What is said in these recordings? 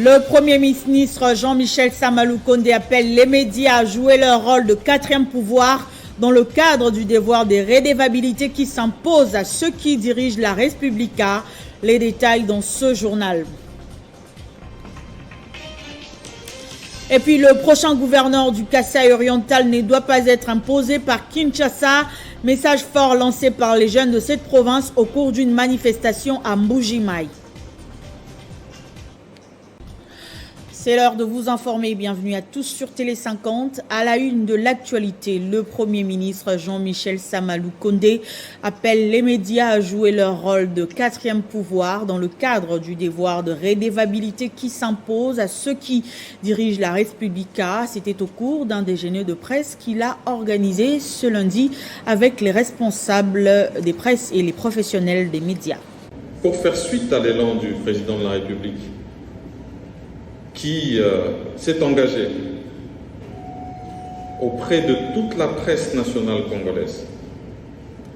Le Premier ministre Jean-Michel Sama Lukonde appelle les médias à jouer leur rôle de quatrième pouvoir dans le cadre du devoir de redevabilité qui s'impose à ceux qui dirigent la République. Les détails dans ce journal. Et puis le prochain gouverneur du Kasaï oriental ne doit pas être imposé par Kinshasa. Message fort lancé par les jeunes de cette province au cours d'une manifestation à Mbuji-Mayi. C'est l'heure de vous informer. Bienvenue à tous sur Télé 50. À la une de l'actualité, le Premier ministre Jean-Michel Sama Lukonde appelle les médias à jouer leur rôle de quatrième pouvoir dans le cadre du devoir de redevabilité qui s'impose à ceux qui dirigent la République. C'était au cours d'un déjeuner de presse qu'il a organisé ce lundi avec les responsables des presses et les professionnels des médias. Pour faire suite à l'élan du président de la République, qui s'est engagé auprès de toute la presse nationale congolaise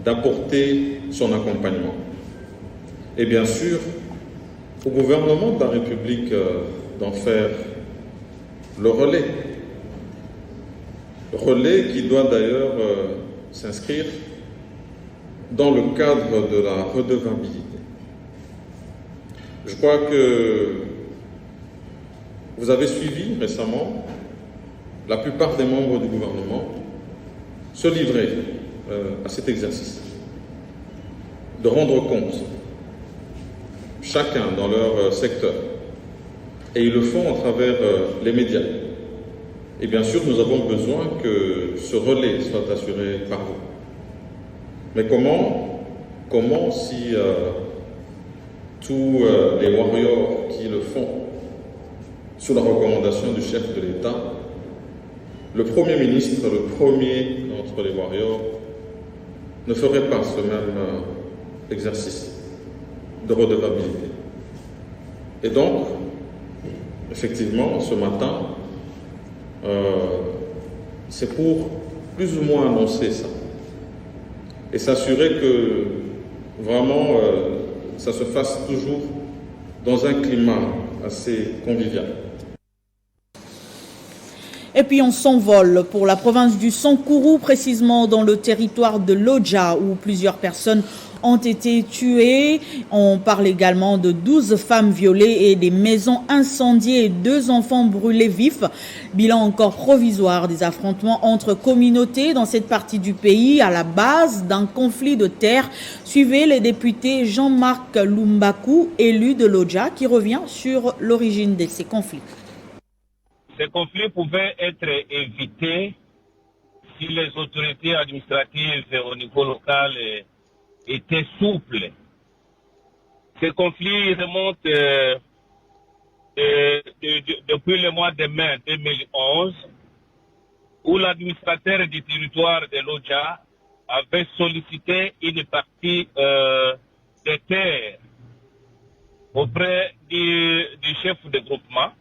d'apporter son accompagnement. Et bien sûr, au gouvernement de la République d'en faire le relais. Le relais qui doit d'ailleurs s'inscrire dans le cadre de la redevabilité. Je crois que vous avez suivi récemment la plupart des membres du gouvernement se livrer à cet exercice, de rendre compte, chacun dans leur secteur, et ils le font à travers les médias. Et bien sûr, nous avons besoin que ce relais soit assuré par vous. Mais comment si tous les warriors qui le font sous la recommandation du chef de l'État, le Premier ministre, le premier d'entre les warriors, ne ferait pas ce même exercice de redevabilité. Et donc, effectivement, ce matin, c'est pour plus ou moins annoncer ça et s'assurer que vraiment ça se fasse toujours dans un climat assez convivial. Et puis on s'envole pour la province du Sankourou, précisément dans le territoire de Lodja, où plusieurs personnes ont été tuées. On parle également de 12 femmes violées et des maisons incendiées et 2 enfants brûlés vifs. Bilan encore provisoire des affrontements entre communautés dans cette partie du pays à la base d'un conflit de terre. Suivez le député Jean-Marc Lumbaku, élu de Lodja, qui revient sur l'origine de ces conflits. Ces conflits pouvaient être évités si les autorités administratives au niveau local étaient souples. Ces conflits remontent depuis le mois de mai 2011, où l'administrateur du territoire de Lodja avait sollicité une partie des terres auprès du chef de groupement.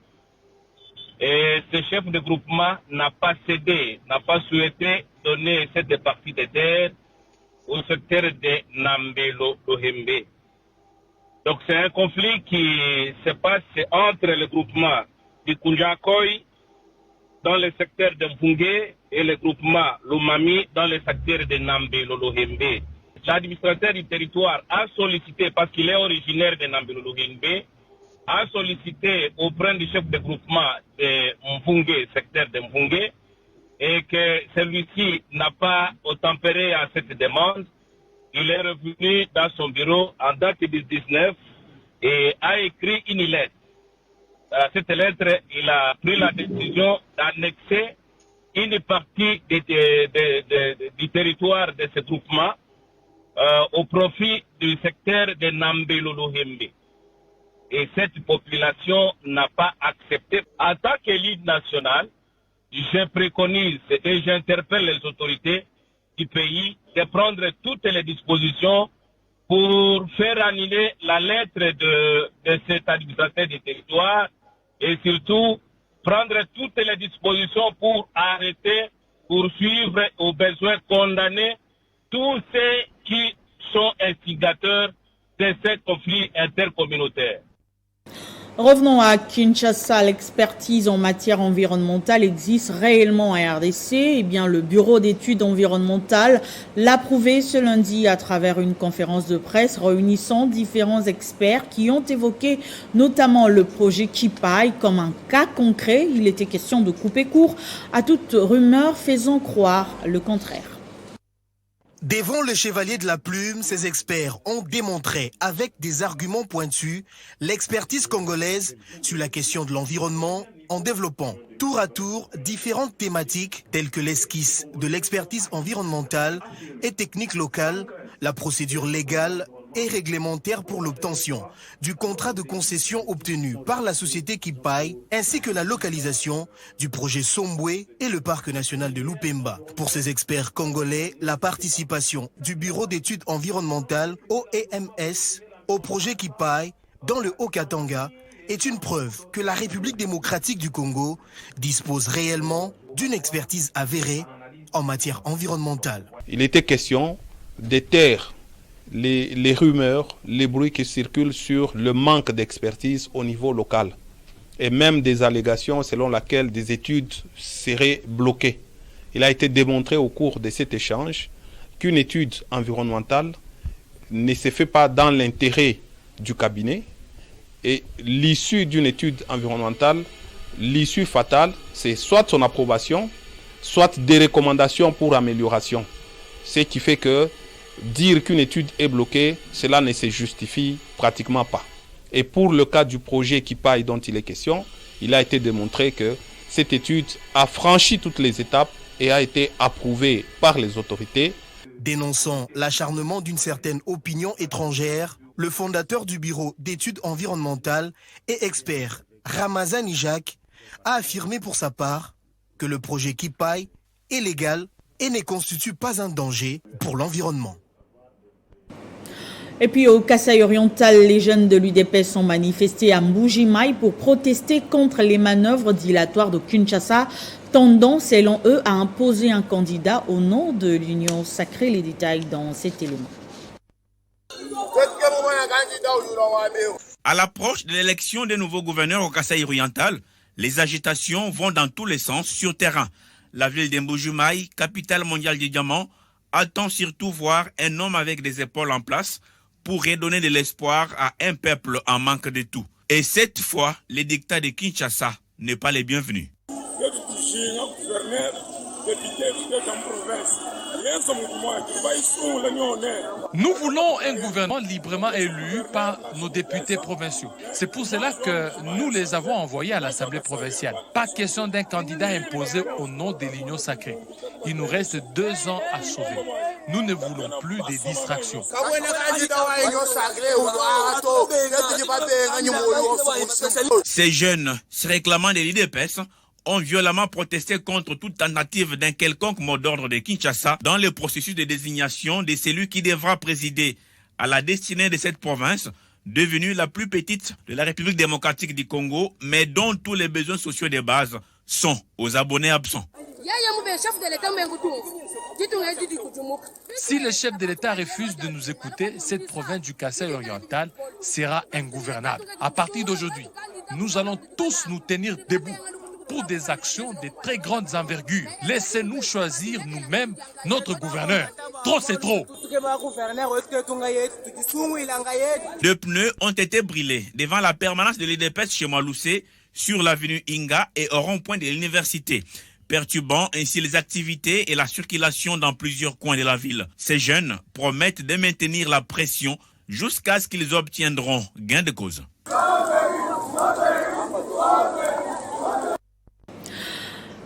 Et ce chef de groupement n'a pas cédé, n'a pas souhaité donner cette partie de terre au secteur de Nambelo-Lohembe. Donc c'est un conflit qui se passe entre le groupement du Kunjakoy dans le secteur de Mbungé et le groupement Lumami dans le secteur de Nambelo-Lohembe. L'administrateur du territoire a sollicité, parce qu'il est originaire de Nambelo-Lohembe, a sollicité auprès du chef de groupement de Mbungé, secteur de Mbungé, et que celui-ci n'a pas obtempéré à cette demande. Il est revenu dans son bureau en date du 19 et a écrit une lettre. À cette lettre, il a pris la décision d'annexer une partie du territoire de ce groupement au profit du secteur de Nambelo-Lohembe. Et cette population n'a pas accepté. En tant qu'élite nationale, je préconise et j'interpelle les autorités du pays de prendre toutes les dispositions pour faire annuler la lettre de cet administrateur du territoire et surtout prendre toutes les dispositions pour arrêter, poursuivre, au besoin condamner tous ceux qui sont instigateurs de ces conflits intercommunautaires. Revenons à Kinshasa. L'expertise en matière environnementale existe réellement en RDC. Eh bien, le Bureau d'études environnementales l'a prouvé ce lundi à travers une conférence de presse réunissant différents experts qui ont évoqué notamment le projet Kipai comme un cas concret. Il était question de couper court à toute rumeur faisant croire le contraire. Devant le chevalier de la plume, ces experts ont démontré avec des arguments pointus l'expertise congolaise sur la question de l'environnement en développant tour à tour différentes thématiques telles que l'esquisse de l'expertise environnementale et technique locale, la procédure légale et réglementaire pour l'obtention du contrat de concession obtenu par la société Kipai, ainsi que la localisation du projet Sombwe et le parc national de Lupemba. Pour ces experts congolais, la participation du Bureau d'études environnementales OEMS au projet Kipai dans le Haut-Katanga est une preuve que la République démocratique du Congo dispose réellement d'une expertise avérée en matière environnementale. Il était question de taire les rumeurs, les bruits qui circulent sur le manque d'expertise au niveau local et même des allégations selon lesquelles des études seraient bloquées. Il a été démontré au cours de cet échange qu'une étude environnementale ne se fait pas dans l'intérêt du cabinet et l'issue d'une étude environnementale, l'issue fatale, c'est soit son approbation, soit des recommandations pour amélioration. Ce qui fait que dire qu'une étude est bloquée, cela ne se justifie pratiquement pas. Et pour le cas du projet Kipai dont il est question, il a été démontré que cette étude a franchi toutes les étapes et a été approuvée par les autorités. Dénonçant l'acharnement d'une certaine opinion étrangère, le fondateur du Bureau d'études environnementales et expert Ramazani Jacques a affirmé pour sa part que le projet Kipai est légal et ne constitue pas un danger pour l'environnement. Et puis au Kasaï-Oriental, les jeunes de l'UDPS ont manifesté à Mbuji-Mayi pour protester contre les manœuvres dilatoires de Kinshasa, tendant, selon eux, à imposer un candidat au nom de l'Union sacrée. Les détails dans cet élément. À l'approche de l'élection des nouveaux gouverneurs au Kasaï-Oriental, les agitations vont dans tous les sens sur terrain. La ville de Mbuji-Mayi, capitale mondiale du diamant, attend surtout voir un homme avec des épaules en place pour redonner de l'espoir à un peuple en manque de tout. Et cette fois, le dictat de Kinshasa n'est pas les bienvenus. Nous voulons un gouvernement librement élu par nos députés provinciaux. C'est pour cela que nous les avons envoyés à l'Assemblée provinciale. Pas question d'un candidat imposé au nom de l'Union sacrée. Il nous reste 2 ans à sauver. Nous ne voulons plus des distractions. Ces jeunes, se réclamant de l'UDPS, ont violemment protesté contre toute tentative d'un quelconque mot d'ordre de Kinshasa dans le processus de désignation de celui qui devra présider à la destinée de cette province, devenue la plus petite de la République démocratique du Congo, mais dont tous les besoins sociaux de base sont aux abonnés absents. Si le chef de l'État refuse de nous écouter, cette province du Kasaï-Oriental sera ingouvernable. À partir d'aujourd'hui, nous allons tous nous tenir debout pour des actions de très grandes envergures. Laissez-nous choisir nous-mêmes notre gouverneur. Trop, c'est trop. Deux pneus ont été brûlés devant la permanence de l'UDPS chez Maloussé, sur l'avenue Inga et au rond-point de l'université, perturbant ainsi les activités et la circulation dans plusieurs coins de la ville. Ces jeunes promettent de maintenir la pression jusqu'à ce qu'ils obtiendront gain de cause.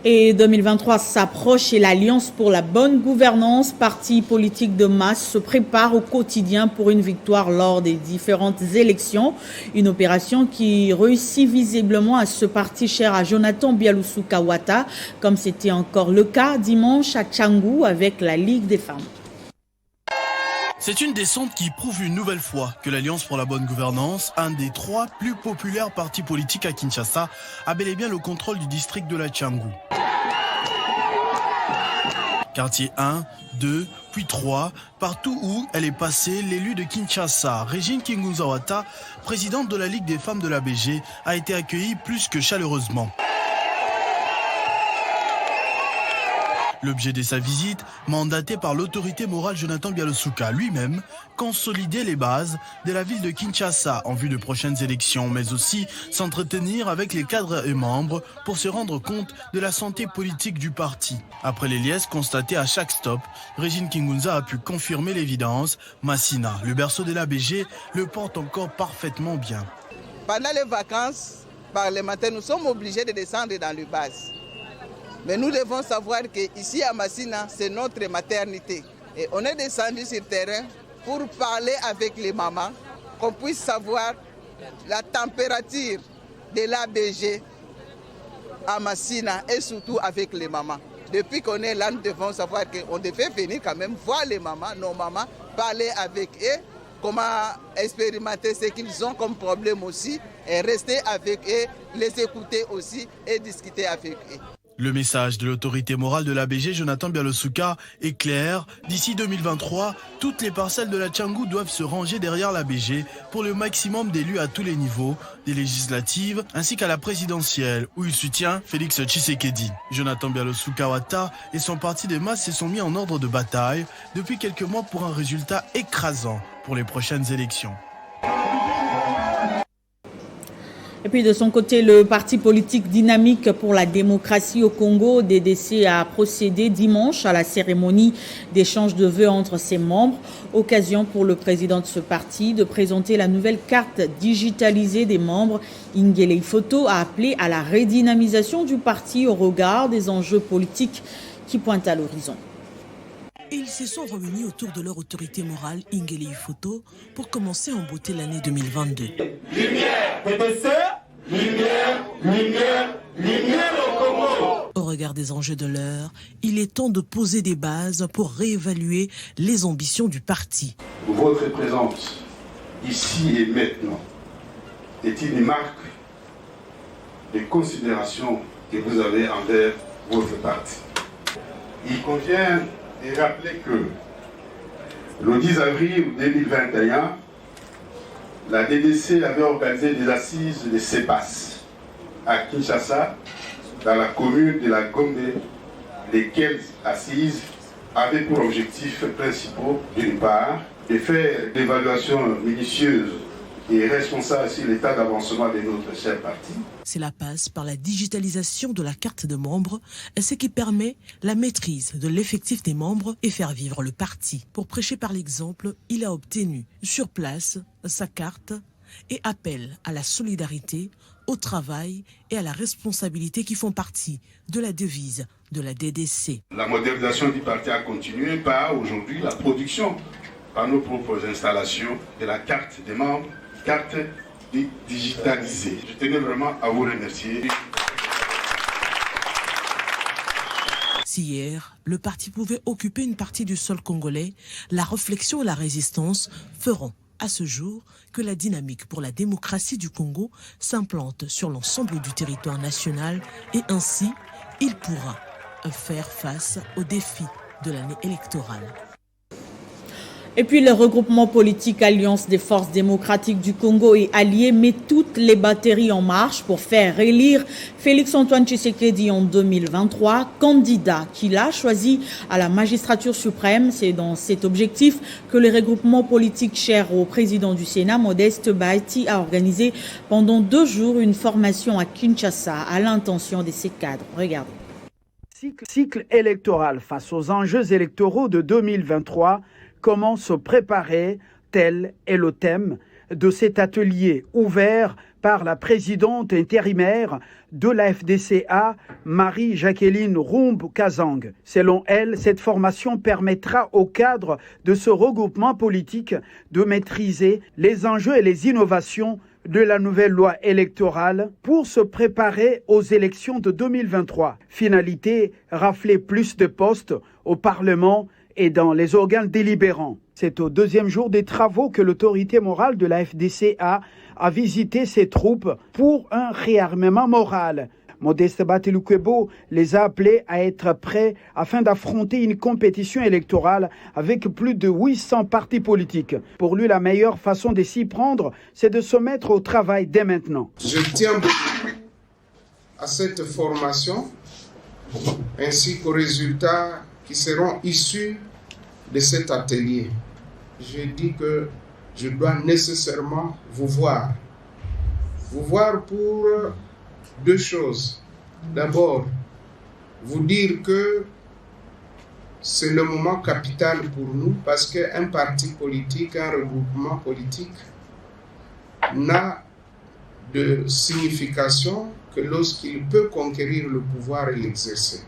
Et 2023 s'approche et l'Alliance pour la bonne gouvernance, parti politique de masse, se prépare au quotidien pour une victoire lors des différentes élections. Une opération qui réussit visiblement à ce parti cher à Jonathan Bialoussou Kawata, comme c'était encore le cas dimanche à Tchangou avec la Ligue des femmes. C'est une descente qui prouve une nouvelle fois que l'Alliance pour la bonne gouvernance, un des 3 plus populaires partis politiques à Kinshasa, a bel et bien le contrôle du district de la Tchangou. Quartier 1, 2, puis 3, partout où elle est passée, l'élu de Kinshasa, Régine Kingunza-Wata, présidente de la Ligue des femmes de l'ABG, a été accueillie plus que chaleureusement. L'objet de sa visite, mandaté par l'autorité morale Jonathan Bialosuka lui-même, consolider les bases de la ville de Kinshasa en vue de prochaines élections, mais aussi s'entretenir avec les cadres et membres pour se rendre compte de la santé politique du parti. Après les liesses constatées à chaque stop, Régine Kingunza a pu confirmer l'évidence. Massina, le berceau de l'ABG, le porte encore parfaitement bien. Pendant les vacances parlementaires, nous sommes obligés de descendre dans les bases. Mais nous devons savoir qu'ici à Massina, c'est notre maternité. Et on est descendu sur le terrain pour parler avec les mamans, qu'on puisse savoir la température de l'ABG à Massina et surtout avec les mamans. Depuis qu'on est là, nous devons savoir qu'on devait venir quand même voir les mamans, nos mamans, parler avec eux, comment expérimenter ce qu'ils ont comme problème aussi, et rester avec eux, les écouter aussi et discuter avec eux. Le message de l'autorité morale de l'ABG, Jonathan Bialosuka, est clair. D'ici 2023, toutes les parcelles de la Tchangou doivent se ranger derrière l'ABG pour le maximum d'élus à tous les niveaux, des législatives ainsi qu'à la présidentielle, où il soutient Félix Tshisekedi. Jonathan Bialosuka-Wata et son parti de masse se sont mis en ordre de bataille depuis quelques mois pour un résultat écrasant pour les prochaines élections. Et puis de son côté, le parti politique Dynamique pour la démocratie au Congo, DDC, a procédé dimanche à la cérémonie d'échange de vœux entre ses membres. Occasion pour le président de ce parti de présenter la nouvelle carte digitalisée des membres. Ingele Ifoto a appelé à la redynamisation du parti au regard des enjeux politiques qui pointent à l'horizon. Ils se sont réunis autour de leur autorité morale, Ingele Ifoto, pour commencer en beauté l'année 2022. Lumière, PDC, lumière au Congo. Au regard des enjeux de l'heure, il est temps de poser des bases pour réévaluer les ambitions du parti. Votre présence, ici et maintenant, est une marque de considération que vous avez envers votre parti. Il convient de rappeler que le 10 avril 2021, la DDC avait organisé des assises de CEPAS à Kinshasa, dans la commune de la Gombe, lesquelles assises avaient pour objectifs principaux, d'une part, de faire des évaluations minutieuses et responsables sur l'état d'avancement de notre cher parti. Cela passe par la digitalisation de la carte de membres, ce qui permet la maîtrise de l'effectif des membres et faire vivre le parti. Pour prêcher par l'exemple, il a obtenu sur place sa carte et appelle à la solidarité, au travail et à la responsabilité qui font partie de la devise de la DDC. La modernisation du parti a continué par aujourd'hui la production par nos propres installations de la carte des membres, carte digitalisée. Je tenais vraiment à vous remercier. Si hier, le parti pouvait occuper une partie du sol congolais, la réflexion et la résistance feront à ce jour que la dynamique pour la démocratie du Congo s'implante sur l'ensemble du territoire national et ainsi, il pourra faire face aux défis de l'année électorale. Et puis le regroupement politique Alliance des forces démocratiques du Congo et alliés met toutes les batteries en marche pour faire élire Félix-Antoine Tshisekedi en 2023, candidat qu'il a choisi à la magistrature suprême. C'est dans cet objectif que le regroupement politique cher au président du Sénat, Modeste Bahati, a organisé pendant 2 jours une formation à Kinshasa à l'intention de ses cadres. Regardez. Cycle électoral face aux enjeux électoraux de 2023. Comment se préparer, tel est le thème de cet atelier ouvert par la présidente intérimaire de la FDCA, Marie-Jacqueline Rumb-Kazang. Selon elle, cette formation permettra aux cadres de ce regroupement politique de maîtriser les enjeux et les innovations de la nouvelle loi électorale pour se préparer aux élections de 2023. Finalité, rafler plus de postes au Parlement et dans les organes délibérants. C'est au 2e jour des travaux que l'autorité morale de la FDCA a visité ses troupes pour un réarmement moral. Modeste Batelukwebo les a appelés à être prêts afin d'affronter une compétition électorale avec plus de 800 partis politiques. Pour lui, la meilleure façon de s'y prendre, c'est de se mettre au travail dès maintenant. Je tiens beaucoup à cette formation ainsi qu'aux résultats qui seront issus de cet atelier. Je dis que je dois nécessairement vous voir pour deux choses. D'abord, vous dire que c'est le moment capital pour nous parce qu'un parti politique, un regroupement politique n'a de signification que lorsqu'il peut conquérir le pouvoir et l'exercer.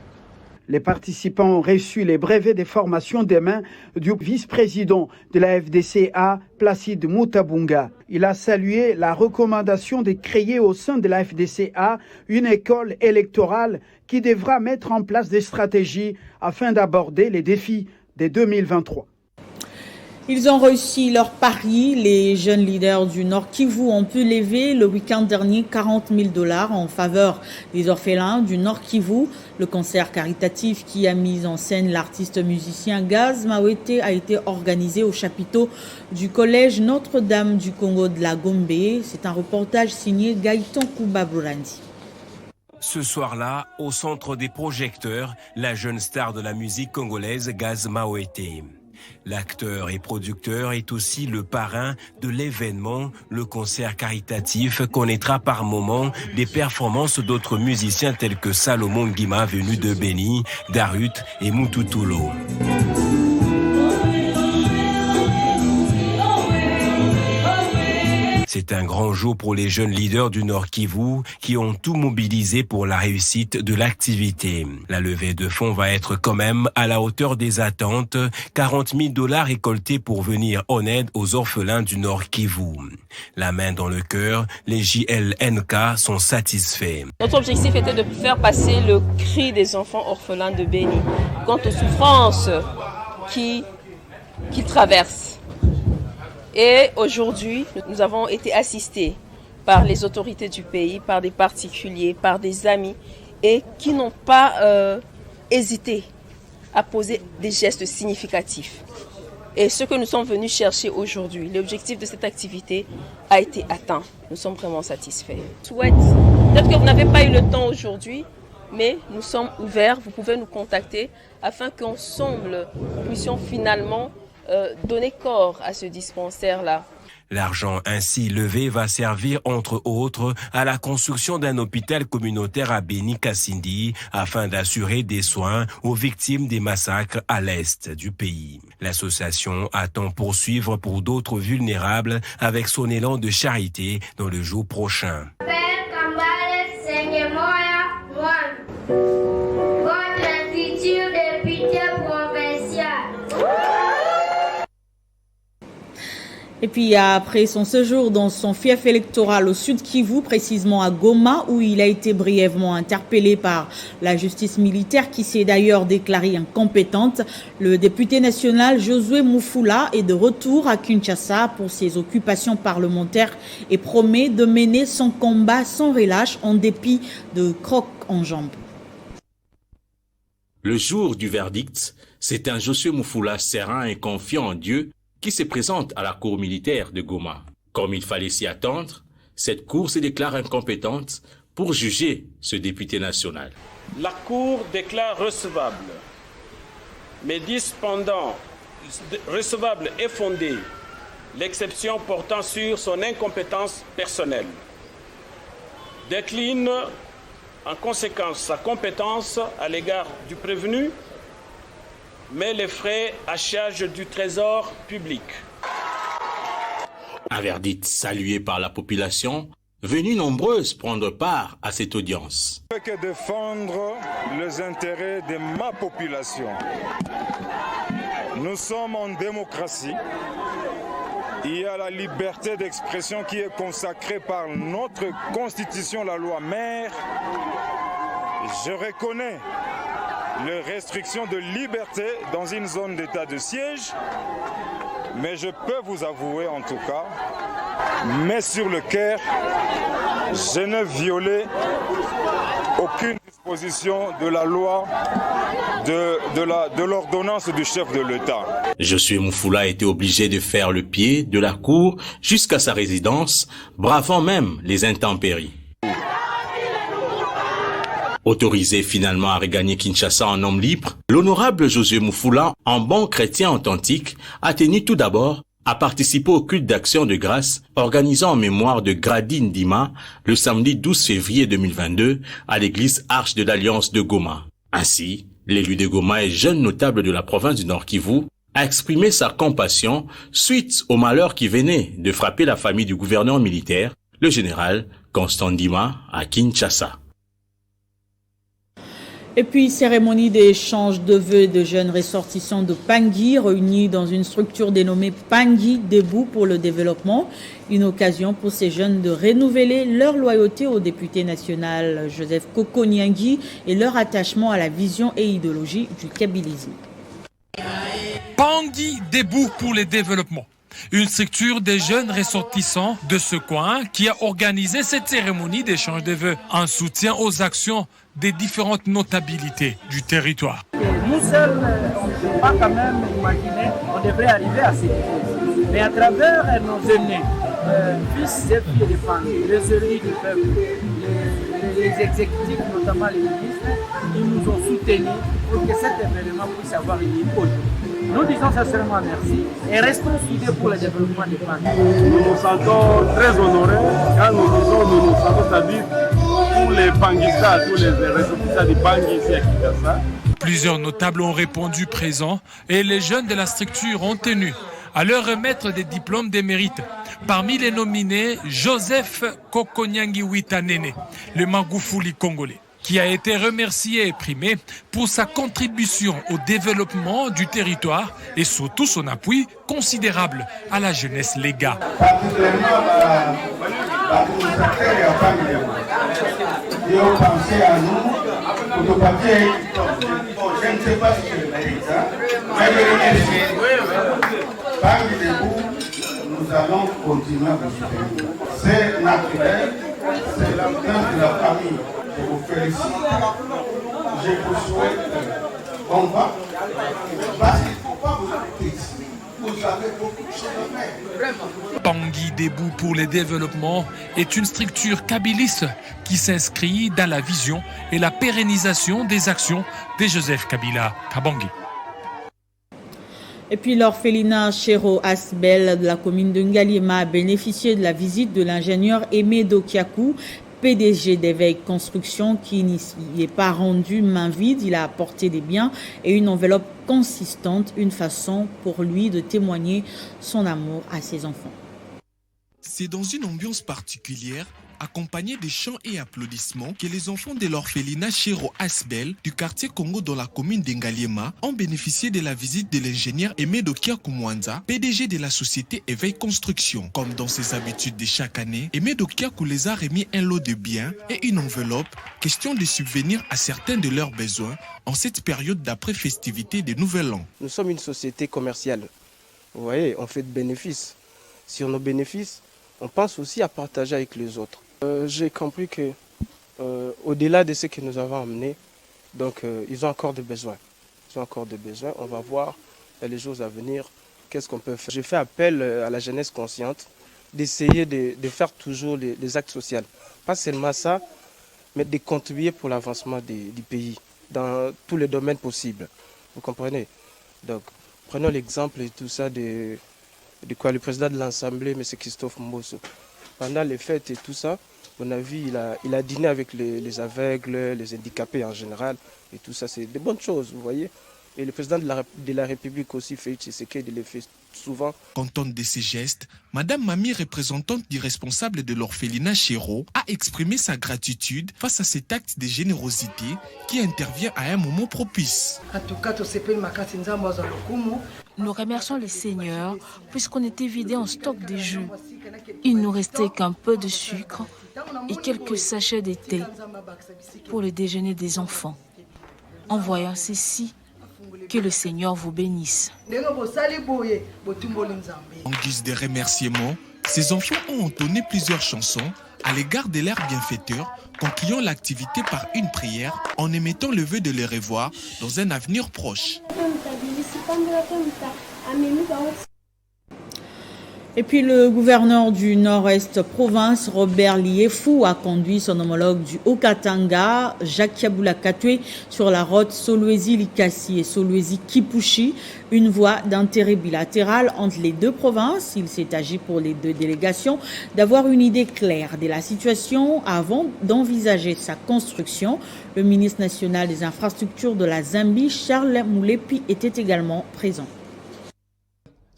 Les participants ont reçu les brevets des formations des mains du vice-président de la FDCA, Placide Moutabunga. Il a salué la recommandation de créer au sein de la FDCA une école électorale qui devra mettre en place des stratégies afin d'aborder les défis de 2023. Ils ont réussi leur pari. Les jeunes leaders du Nord Kivu ont pu lever le week-end dernier $40,000 en faveur des orphelins du Nord Kivu. Le concert caritatif qui a mis en scène l'artiste musicien Gaz Mawete a été organisé au chapiteau du collège Notre-Dame du Congo de la Gombe. C'est un reportage signé Gaëtan Kouba-Burandi. Ce soir-là, au centre des projecteurs, la jeune star de la musique congolaise Gaz Mawete. L'acteur et producteur est aussi le parrain de l'événement. Le concert caritatif connaîtra par moments des performances d'autres musiciens tels que Salomon Guima venu de Béni, Darut et Mututulo. C'est un grand jour pour les jeunes leaders du Nord Kivu qui ont tout mobilisé pour la réussite de l'activité. La levée de fonds va être quand même à la hauteur des attentes. $40,000 récoltés pour venir en aide aux orphelins du Nord Kivu. La main dans le cœur, les JLNK sont satisfaits. Notre objectif était de faire passer le cri des enfants orphelins de Béni quant aux souffrances qu'ils traversent. Et aujourd'hui, nous avons été assistés par les autorités du pays, par des particuliers, par des amis, et qui n'ont pas hésité à poser des gestes significatifs. Et ce que nous sommes venus chercher aujourd'hui, l'objectif de cette activité a été atteint. Nous sommes vraiment satisfaits. Peut-être que vous n'avez pas eu le temps aujourd'hui, mais nous sommes ouverts. Vous pouvez nous contacter afin qu'ensemble, nous puissions finalement donner corps à ce dispensaire-là. L'argent ainsi levé va servir entre autres à la construction d'un hôpital communautaire à Béni-Kassindi afin d'assurer des soins aux victimes des massacres à l'est du pays. L'association attend poursuivre pour d'autres vulnérables avec son élan de charité dans le jour prochain. Et puis après son séjour dans son fief électoral au sud Kivu, précisément à Goma, où il a été brièvement interpellé par la justice militaire qui s'est d'ailleurs déclarée incompétente, le député national Josué Mufula est de retour à Kinshasa pour ses occupations parlementaires et promet de mener son combat sans relâche en dépit de crocs en jambes. Le jour du verdict, c'est un Josué Mufula serein et confiant en Dieu qui se présente à la cour militaire de Goma. Comme il fallait s'y attendre, cette cour se déclare incompétente pour juger ce député national. La cour déclare recevable, mais dit cependant recevable et fondée l'exception portant sur son incompétence personnelle. Décline en conséquence sa compétence à l'égard du prévenu, mais les frais à charge du trésor public. Un verdict salué par la population, venue nombreuse prendre part à cette audience. Je ne peux que défendre les intérêts de ma population. Nous sommes en démocratie. Il y a la liberté d'expression qui est consacrée par notre constitution, la loi mère. Je reconnais les restrictions de liberté dans une zone d'état de siège, mais je peux vous avouer en tout cas, mais sur le cœur, je n'ai violé aucune disposition de la loi, de l'ordonnance du chef de l'État. Josué Moufoula a été obligé de faire le pied de la cour jusqu'à sa résidence, bravant même les intempéries. Autorisé finalement à regagner Kinshasa en homme libre, l'honorable Josué Moufoula, en bon chrétien authentique, a tenu tout d'abord à participer au culte d'action de grâce organisé en mémoire de Gradine Dima le samedi 12 février 2022 à l'église Arche de l'Alliance de Goma. Ainsi, l'élu de Goma et jeune notable de la province du Nord Kivu a exprimé sa compassion suite au malheur qui venait de frapper la famille du gouverneur militaire, le général Constant Dima, à Kinshasa. Et puis, cérémonie d'échange de vœux de jeunes ressortissants de Pangui réunis dans une structure dénommée Pangui Debout pour le développement. Une occasion pour ces jeunes de renouveler leur loyauté au député national Joseph Kokoniangi et leur attachement à la vision et idéologie du kabylisme. Pangui Debout pour le développement. Une structure des jeunes ressortissants de ce coin qui a organisé cette cérémonie d'échange de vœux en soutien aux actions des différentes notabilités du territoire. Nous seuls, on ne peut pas quand même imaginer, on devrait arriver à ces niveaux. Mais à travers nos aînés, fils et filles des femmes, les élus du peuple, les exécutifs, notamment les ministres, ils nous ont soutenus pour que cet événement puisse avoir lieu aujourd'hui. Nous disons sincèrement merci et restons soudés pour le développement des femmes. Nous nous sentons très honorés quand nous nous sentons, c'est-à-dire tous les panguistas, tous les ressortissants du Pangui ici à Kinshasa. Plusieurs notables ont répondu présents et les jeunes de la structure ont tenu à leur remettre des diplômes de mérite. Parmi les nominés, Joseph Kokoniangi Witanene, le Magoufouli congolais, qui a été remercié et primé pour sa contribution au développement du territoire et surtout son appui considérable à la jeunesse Lega. Ils ont pensé à nous, pour le papier, je ne sais pas si je le mérite, mais parmi les bouts, nous allons continuer à vous soutenir. C'est naturel, c'est la place de la famille. Je vous félicite, je vous souhaite combat, parce qu'il ne faut pas vous arrêter ici. Vous avez beaucoup de choses à faire. Pangui Debout pour le développement est une structure kabyliste qui s'inscrit dans la vision et la pérennisation des actions de Joseph Kabila Kabangi. Et puis l'orphelinat Chéro Asbel de la commune de Ngaliema a bénéficié de la visite de l'ingénieur Aimé Dokiakou, PDG d'Éveil Construction, qui n'y est pas rendu main vide. Il a apporté des biens et une enveloppe consistante, une façon pour lui de témoigner son amour à ses enfants. C'est dans une ambiance particulière, accompagné de chants et applaudissements, que les enfants de l'orphelinat Chéro Asbel du quartier Congo dans la commune d'Engaliema ont bénéficié de la visite de l'ingénieur Aimé Dokiakou Mwanza, PDG de la société Éveil Construction. Comme dans ses habitudes de chaque année, Aimé Dokiakou les a remis un lot de biens et une enveloppe, question de subvenir à certains de leurs besoins en cette période d'après-festivité de Nouvel An. Nous sommes une société commerciale. Vous voyez, on fait de bénéfices. Sur nos bénéfices, on pense aussi à partager avec les autres. J'ai compris que au-delà de ce que nous avons amené, donc ils ont encore des besoins. Ils ont encore des besoins. On va voir les jours à venir qu'est-ce qu'on peut faire. J'ai fait appel à la jeunesse consciente d'essayer de faire toujours des actes sociaux. Pas seulement ça, mais de contribuer pour l'avancement du pays dans tous les domaines possibles. Vous comprenez? Donc, prenons l'exemple et tout ça de quoi le président de l'Assemblée, M. Christophe Mbosso. Pendant les fêtes et tout ça, on a vu, il a dîné avec les aveugles, les handicapés en général, et tout ça, c'est de bonnes choses, vous voyez. Et le président de la République aussi fait ce qu'il le fait souvent. Contente de ces gestes, Madame Mami, représentante du responsable de l'orphelinat Chéro, a exprimé sa gratitude face à cet acte de générosité qui intervient à un moment propice. Nous remercions le Seigneur puisqu'on était vidé en stock de jus. Il nous restait qu'un peu de sucre et quelques sachets de thé pour le déjeuner des enfants. En voyant ceci, que le Seigneur vous bénisse. En guise de remerciement, ces enfants ont entonné plusieurs chansons à l'égard de leurs bienfaiteurs, concluant l'activité par une prière en émettant le vœu de les revoir dans un avenir proche. Et puis le gouverneur du Nord-Est province, Robert Liefou, a conduit son homologue du Haut-Katanga, Jacques Yaboula-Katwe, sur la route Solwezi-Likasi et Solwezi-Kipushi, une voie d'intérêt bilatéral entre les deux provinces. Il s'est agi pour les deux délégations d'avoir une idée claire de la situation avant d'envisager sa construction. Le ministre national des infrastructures de la Zambie, Charles Moulepi, était également présent.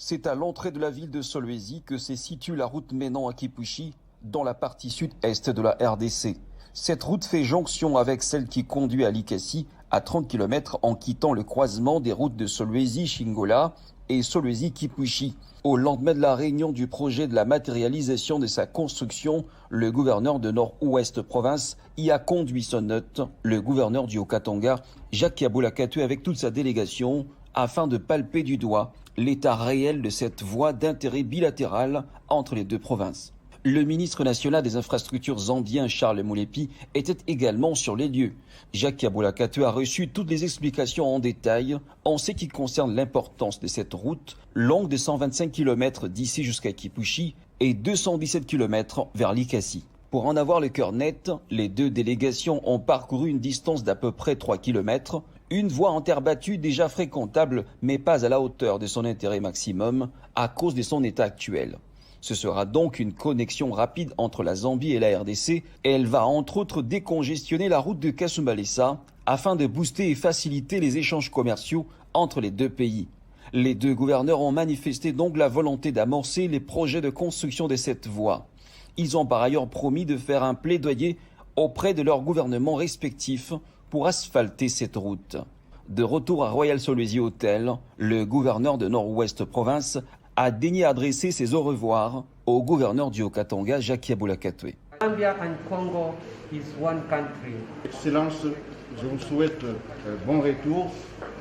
C'est à l'entrée de la ville de Solwezi que se situe la route menant à Kipushi, dans la partie sud-est de la RDC. Cette route fait jonction avec celle qui conduit à Likasi, à 30 km en quittant le croisement des routes de Solwezi-Shingola et Solwezi-Kipushi. Au lendemain de la réunion du projet de la matérialisation de sa construction, le gouverneur de Nord-Ouest province y a conduit son hôte, le gouverneur du Haut-Katanga, Jacques Yaboula-Katwe, avec toute sa délégation, afin de palper du doigt l'état réel de cette voie d'intérêt bilatéral entre les deux provinces. Le ministre national des infrastructures zambien, Charles Moulepi, était également sur les lieux. Jacques Yaboula-Katwe a reçu toutes les explications en détail en ce qui concerne l'importance de cette route, longue de 125 km d'ici jusqu'à Kipushi et 217 km vers Likasi. Pour en avoir le cœur net, les deux délégations ont parcouru une distance d'à peu près 3 km, une voie en terre battue déjà fréquentable, mais pas à la hauteur de son intérêt maximum à cause de son état actuel. Ce sera donc une connexion rapide entre la Zambie et la RDC et elle va entre autres décongestionner la route de Kasumbalesa afin de booster et faciliter les échanges commerciaux entre les deux pays. Les deux gouverneurs ont manifesté donc la volonté d'amorcer les projets de construction de cette voie. Ils ont par ailleurs promis de faire un plaidoyer auprès de leurs gouvernements respectifs pour asphalter cette route. De retour à Royal Solwezi Hotel, le gouverneur de Nord-Ouest province a daigné adresser ses au revoir au gouverneur du Haut-Katanga, Jacques Yaboula-Katwe. Zambia and Congo is one country. Excellence, je vous souhaite bon retour.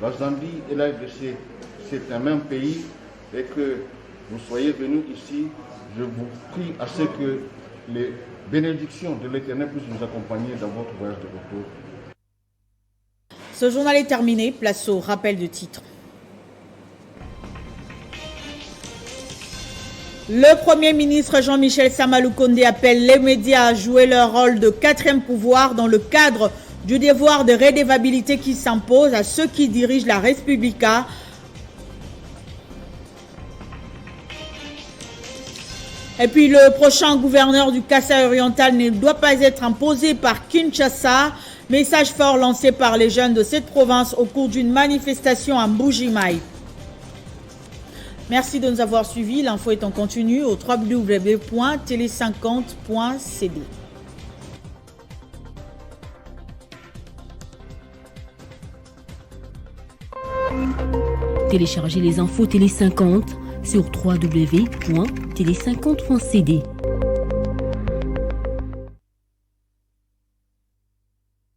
La Zambie et la RDC, c'est un même pays et que vous soyez venus ici. Je vous prie à ce que les bénédictions de l'Éternel puissent vous accompagner dans votre voyage de retour. Ce journal est terminé, place au rappel de titres. Le Premier ministre Jean-Michel Samaloukonde appelle les médias à jouer leur rôle de quatrième pouvoir dans le cadre du devoir de redevabilité qui s'impose à ceux qui dirigent la Respublica. Et puis le prochain gouverneur du Kasaï oriental ne doit pas être imposé par Kinshasa. Message fort lancé par les jeunes de cette province au cours d'une manifestation à Mbuji-Mayi. Merci de nous avoir suivis. L'info est en continu au www.tele50.cd. Téléchargez les infos Télé 50 sur www.tele50.cd.